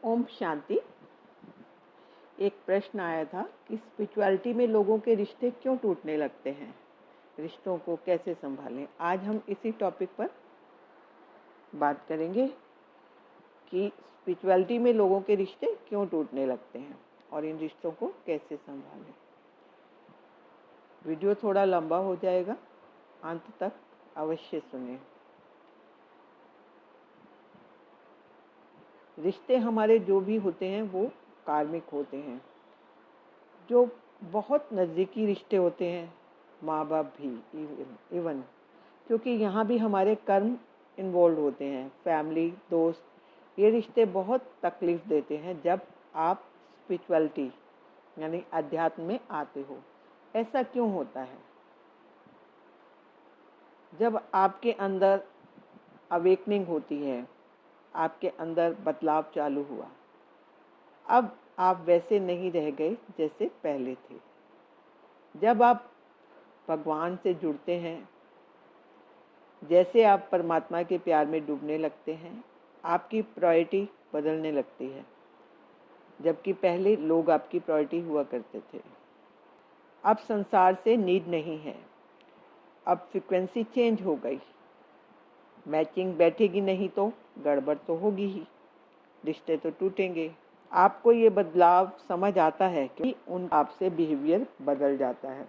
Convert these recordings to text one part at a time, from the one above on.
ओम शांति। एक प्रश्न आया था कि स्पिरिचुअलिटी में लोगों के रिश्ते क्यों टूटने लगते हैं, रिश्तों को कैसे संभालें। आज हम इसी टॉपिक पर बात करेंगे कि स्पिरिचुअलिटी में लोगों के रिश्ते क्यों टूटने लगते हैं और इन रिश्तों को कैसे संभालें। वीडियो थोड़ा लंबा हो जाएगा, अंत तक अवश्य सुनें। रिश्ते हमारे जो भी होते हैं वो कार्मिक होते हैं। जो बहुत नज़दीकी रिश्ते होते हैं, माँ बाप भी इवन, क्योंकि यहाँ भी हमारे कर्म इन्वॉल्व होते हैं। फैमिली, दोस्त, ये रिश्ते बहुत तकलीफ देते हैं जब आप स्पिरिचुअलिटी यानी अध्यात्म में आते हो। ऐसा क्यों होता है? जब आपके अंदर अवेकनिंग होती है, आपके अंदर बदलाव चालू हुआ, अब आप वैसे नहीं रह गए जैसे पहले थे। जब आप भगवान से जुड़ते हैं, जैसे आप परमात्मा के प्यार में डूबने लगते हैं, आपकी प्रायोरिटी बदलने लगती है। जबकि पहले लोग आपकी प्रायोरिटी हुआ करते थे। अब संसार से नीड नहीं है, अब फ्रीक्वेंसी चेंज हो गई। मैचिंग बैठेगी नहीं तो गड़बड़ तो होगी ही, रिश्ते तो टूटेंगे। आपको ये बदलाव समझ आता है कि उन आपसे बिहेवियर बदल जाता है।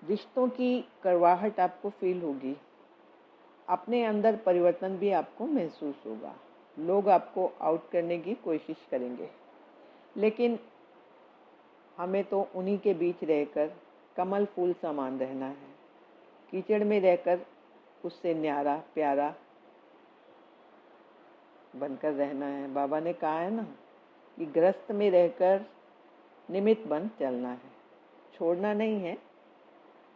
रिश्तों की कड़वाहट आपको फील होगी, अपने अंदर परिवर्तन भी आपको महसूस होगा। लोग आपको आउट करने की कोशिश करेंगे, लेकिन हमें तो उन्हीं के बीच रहकर कमल फूल समान रहना है। कीचड़ में रहकर उससे न्यारा प्यारा बनकर रहना है। बाबा ने कहा है ना कि ग्रस्त में रहकर निमित्त बन चलना है, छोड़ना नहीं है,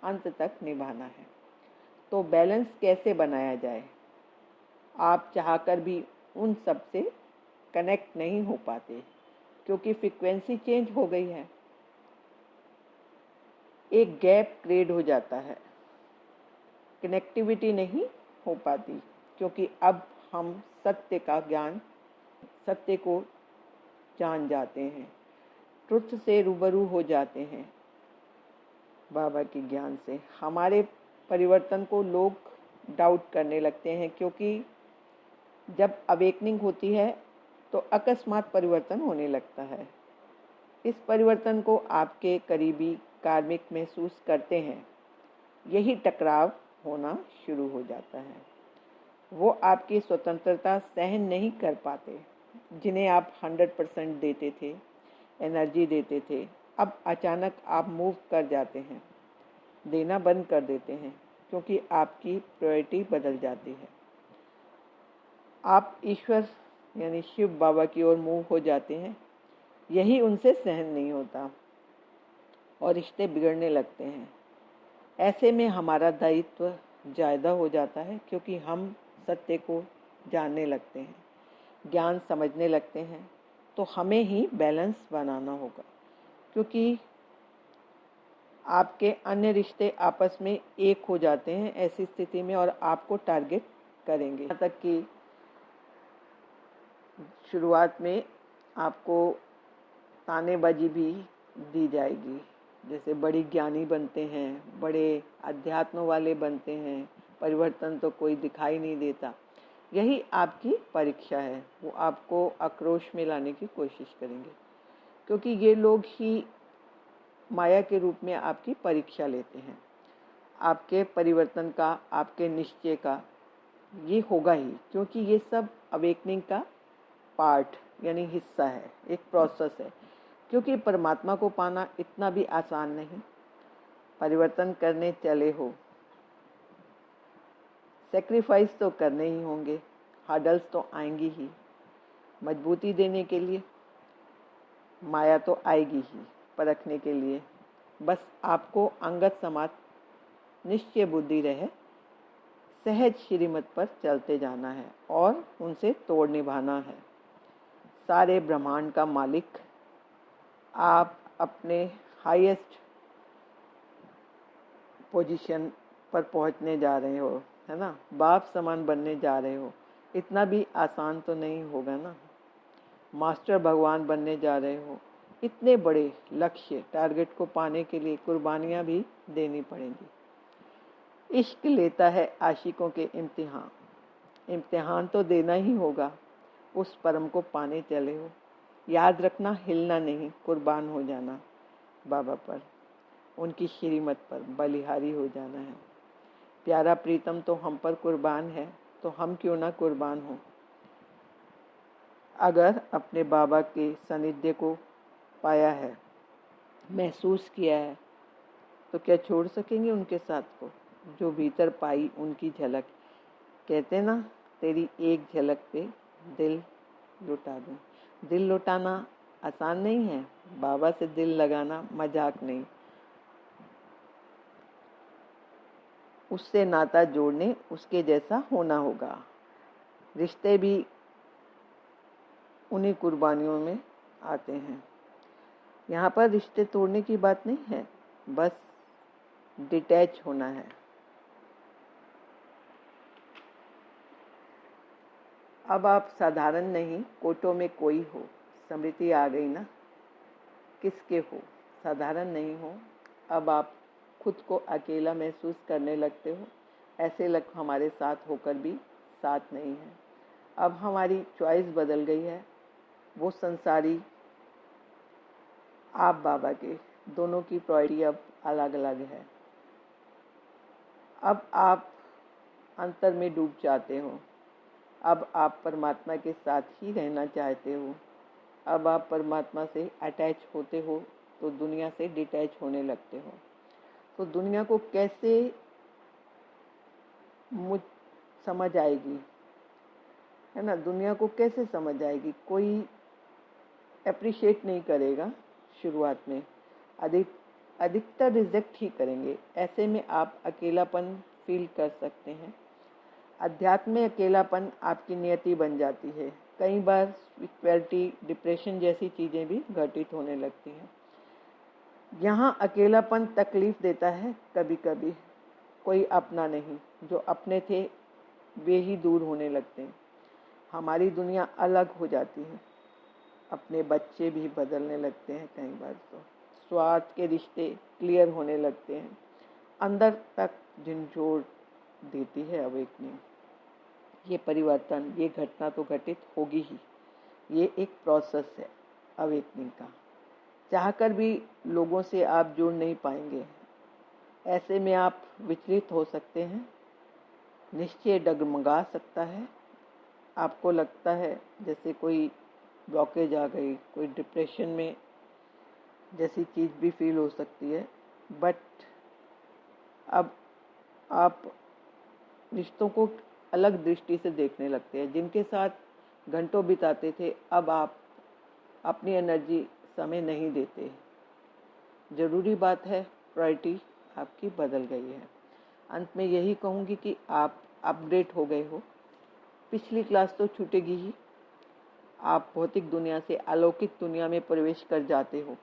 अंत तक निभाना है। तो बैलेंस कैसे बनाया जाए? आप चाहकर भी उन सब से कनेक्ट नहीं हो पाते, क्योंकि फ्रीक्वेंसी चेंज हो गई है। एक गैप क्रिएट हो जाता है, कनेक्टिविटी नहीं हो पाती, क्योंकि अब हम सत्य का ज्ञान, सत्य को जान जाते हैं, ट्रुथ से रूबरू हो जाते हैं। बाबा के ज्ञान से हमारे परिवर्तन को लोग डाउट करने लगते हैं, क्योंकि जब अवेकनिंग होती है तो अकस्मात परिवर्तन होने लगता है। इस परिवर्तन को आपके करीबी कार्मिक महसूस करते हैं। यही टकराव होना शुरू हो जाता है। वो आपकी स्वतंत्रता सहन नहीं कर पाते, जिन्हें आप 100% देते थे, एनर्जी देते थे। अब अचानक आप मूव कर जाते हैं, देना बंद कर देते हैं, क्योंकि आपकी प्रायोरिटी बदल जाती है। आप ईश्वर यानी शिव बाबा की ओर मूव हो जाते हैं। यही उनसे सहन नहीं होता और रिश्ते बिगड़ने लगते हैं। ऐसे में हमारा दायित्व ज़्यादा हो जाता है, क्योंकि हम सत्य को जानने लगते हैं, ज्ञान समझने लगते हैं। तो हमें ही बैलेंस बनाना होगा, क्योंकि आपके अन्य रिश्ते आपस में एक हो जाते हैं ऐसी स्थिति में, और आपको टारगेट करेंगे। यहाँ तक कि शुरुआत में आपको तानेबाजी भी दी जाएगी, जैसे बड़ी ज्ञानी बनते हैं, बड़े अध्यात्म वाले बनते हैं, परिवर्तन तो कोई दिखाई नहीं देता। यही आपकी परीक्षा है। वो आपको आक्रोश में लाने की कोशिश करेंगे, क्योंकि ये लोग ही माया के रूप में आपकी परीक्षा लेते हैं। आपके परिवर्तन का, आपके निश्चय का ये होगा ही, क्योंकि ये सब अवेकनिंग का पार्ट यानी हिस्सा है, एक प्रोसेस है। क्योंकि परमात्मा को पाना इतना भी आसान नहीं। परिवर्तन करने चले हो, सेक्रीफाइस तो करने ही होंगे, हर्डल्स तो आएंगी ही। मजबूती देने के लिए माया तो आएगी ही, परखने के लिए। बस आपको अंगत समात निश्चय बुद्धि रहे, सहज श्रीमत पर चलते जाना है और उनसे तोड़ निभाना है। सारे ब्रह्मांड का मालिक आप अपने हाईएस्ट पोजीशन पर पहुंचने जा रहे हो, है ना। बाप समान बनने जा रहे हो। इतना भी आसान तो नहीं होगा ना। मास्टर भगवान बनने जा रहे हो, इतने बड़े लक्ष्य टारगेट को पाने के लिए कुर्बानियाँ भी देनी पड़ेंगी। इश्क लेता है आशिकों के इम्तिहान, इम्तिहान तो देना ही होगा। उस परम को पाने चले हो, याद रखना हिलना नहीं, कुर्बान हो जाना बाबा पर, उनकी श्रीमत पर बलिहारी हो जाना है। प्यारा प्रीतम तो हम पर कुर्बान है, तो हम क्यों ना कुर्बान हो। अगर अपने बाबा के सानिध्य को पाया है, महसूस किया है, तो क्या छोड़ सकेंगे उनके साथ को। जो भीतर पाई उनकी झलक, कहते ना तेरी एक झलक पे दिल लुटा दूं। दिल लुटाना आसान नहीं है, बाबा से दिल लगाना मजाक नहीं। उससे नाता जोड़ने उसके जैसा होना होगा। रिश्ते भी उन्हीं कुर्बानियों में आते हैं। यहाँ पर रिश्ते तोड़ने की बात नहीं है, बस डिटैच होना है। अब आप साधारण नहीं, कोटों में कोई हो। स्मृति आ गई ना, किसके हो, साधारण नहीं हो। अब आप खुद को अकेला महसूस करने लगते हो, ऐसे लग हमारे साथ होकर भी साथ नहीं है। अब हमारी चॉइस बदल गई है, वो संसारी आप बाबा के, दोनों की प्रायोरिटी अब अलग अलग है। अब आप अंतर में डूब जाते हो, अब आप परमात्मा के साथ ही रहना चाहते हो। अब आप परमात्मा से अटैच होते हो तो दुनिया से डिटैच होने लगते हो। तो दुनिया को कैसे मुझ समझ आएगी, है ना। दुनिया को कैसे समझ आएगी, कोई अप्रिशिएट नहीं करेगा शुरुआत में, अधिकतर रिजेक्ट ही करेंगे। ऐसे में आप अकेलापन फील कर सकते हैं। अध्यात्म में अकेलापन आपकी नियति बन जाती है। कई बार स्पिरिचुअलिटी, डिप्रेशन जैसी चीज़ें भी घटित होने लगती हैं। यहाँ अकेलापन तकलीफ देता है कभी कभी। कोई अपना नहीं, जो अपने थे वे ही दूर होने लगते हैं। हमारी दुनिया अलग हो जाती है, अपने बच्चे भी बदलने लगते हैं। कई बार तो स्वार्थ के रिश्ते क्लियर होने लगते हैं। अंदर तक झंझोड़ देती है अवेकनिंग। ये परिवर्तन, ये घटना तो घटित होगी ही। ये एक प्रोसेस है अवेकनिंग का। चाहकर भी लोगों से आप जुड़ नहीं पाएंगे। ऐसे में आप विचलित हो सकते हैं, निश्चय डगमगा सकता है। आपको लगता है जैसे कोई ब्लॉकेज आ गई, कोई डिप्रेशन में जैसी चीज़ भी फील हो सकती है। बट अब आप रिश्तों को अलग दृष्टि से देखने लगते हैं। जिनके साथ घंटों बिताते थे, अब आप अपनी एनर्जी समय नहीं देते। ज़रूरी बात है, प्रायोरिटी आपकी बदल गई है। अंत में यही कहूँगी कि आप अपग्रेड हो गए हो। पिछली क्लास तो छूटेगी ही। आप भौतिक दुनिया से अलौकिक दुनिया में प्रवेश कर जाते हो।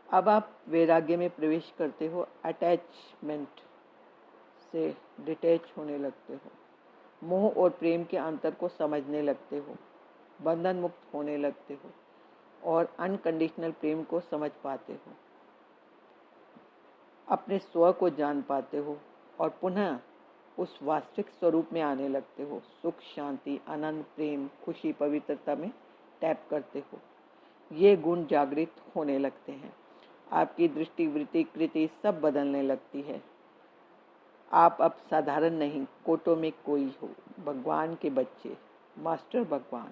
अब आप वैराग्य में प्रवेश करते हो, अटैचमेंट से डिटैच होने लगते हो, मोह और प्रेम के अंतर को समझने लगते हो, बंधन मुक्त होने लगते हो और अनकंडीशनल प्रेम को समझ पाते हो, अपने स्व को जान पाते हो और पुनः उस वास्तविक स्वरूप में आने लगते हो। सुख, शांति, आनंद, प्रेम, खुशी, पवित्रता में टैप करते हो। ये गुण जागृत होने लगते हैं। आपकी दृष्टि, वृत्ति, कृति सब बदलने लगती है। आप अब साधारण नहीं, कोटों में कोई हो, भगवान के बच्चे, मास्टर भगवान।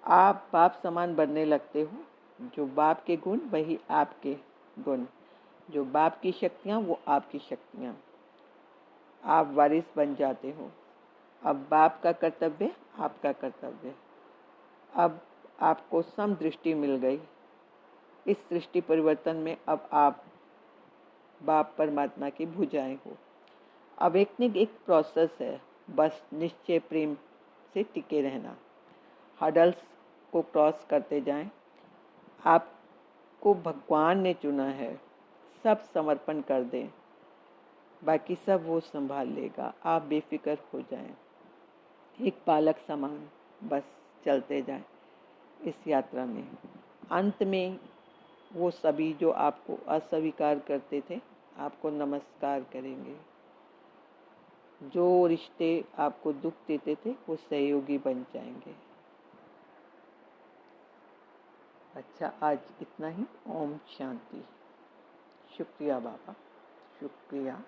आप बाप समान बनने लगते हो। जो बाप के गुण वही आपके गुण, जो बाप की शक्तियाँ वो आपकी शक्तियाँ। आप वारिस बन जाते हो। अब बाप का कर्तव्य आपका कर्तव्य। अब आपको समदृष्टि मिल गई। इस दृष्टि परिवर्तन में अब आप बाप परमात्मा की भुजाएं हो। अवेकनिंग एक प्रोसेस है, बस निश्चय प्रेम से टिके रहना। हडल्स को क्रॉस करते जाएं। आपको भगवान ने चुना है, सब समर्पण कर दें, बाकी सब वो संभाल लेगा। आप बेफिक्र हो जाएं। एक पालक समान बस चलते जाएं इस यात्रा में। अंत में वो सभी जो आपको अस्वीकार करते थे आपको नमस्कार करेंगे। जो रिश्ते आपको दुख देते थे वो सहयोगी बन जाएंगे। अच्छा, आज इतना ही। ओम शांति। शुक्रिया बाबा, शुक्रिया।